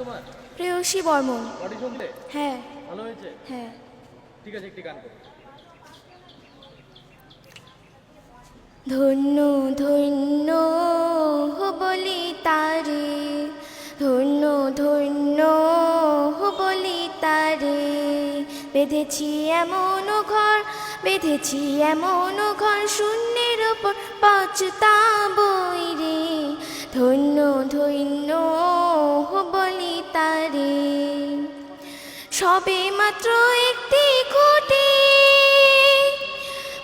তোমার? প্রেয়সী বর্মন। অডিশন দিলে? হ্যাঁ। ভালো হয়েছে? হ্যাঁ। ঠিক আছে, একটি গান করো। ধন্য ধন্য বলি তারে, ধন্য ধন্য বলি তারে, বেঁধেছি এমন ঘর, বেঁধেছি এমন ঘর, শূন্যের ওপর পাঁচতা বই রে, ধন্য ধন্য বলি তারে। সবে মাত্র একটি খুঁটি,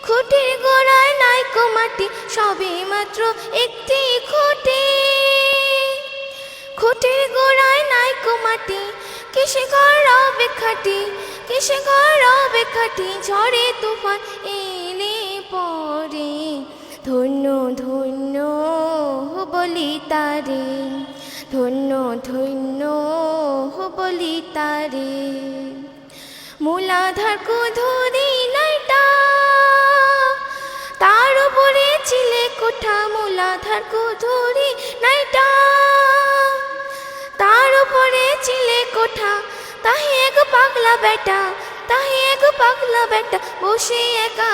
খুঁটির গোড়ায় নাইকো মাটি, সবে মাত্র একটি খুঁটি, খুঁটির গোড়ায় নাইকো মাটি, কিসে ঘর হবে খাটি, কিসে ঘর হবে খাটি, ঝড়ে তুফান এলে পরে, ধন্য ধন্য বলি তারে, ধন্য ধন্য বলি তারে। মূলাধার কুধুরি লাইটা, তার উপরে চিলে কোঠা, মূলাধার কুধুরি নাইটা, তার উপরে চিলে কোঠা, তাহি এক পাগলা বেটা, তাহি এক পাগলা বেটা, বসে একা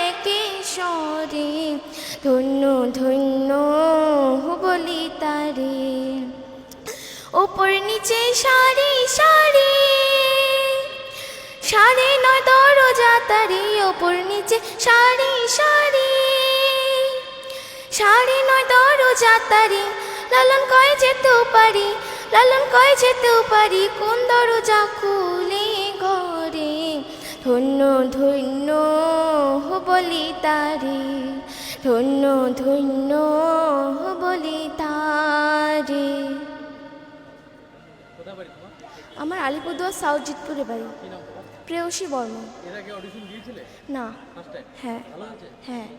একে সরে, ধন্য ধন্য বলি তারে। ওপর নিচে সারি সারি, সাড়ে নয় দরজা তারি, ওপর নিচে সারি সারি, সাড়ে নয় দরজা তারি, লালন কয় যেতেও পারি, লালন কয় যেতেও পারি, কোন দরজা খুলে ঘরে, ধন্য ধন্য বলি তারে, ধন্য ধন্য বলি তারে। কোথায় বাড়ি তোমার? আমার আলিপুরদুয়ার সাউথজিৎপুরে বাড়ি। কি নাম তোমার? প্রেয়সী বর্মন। এর আগে অডিশন দিয়েছিলে? না। First time? হ্যাঁ। ভালো হয়েছে? হ্যাঁ।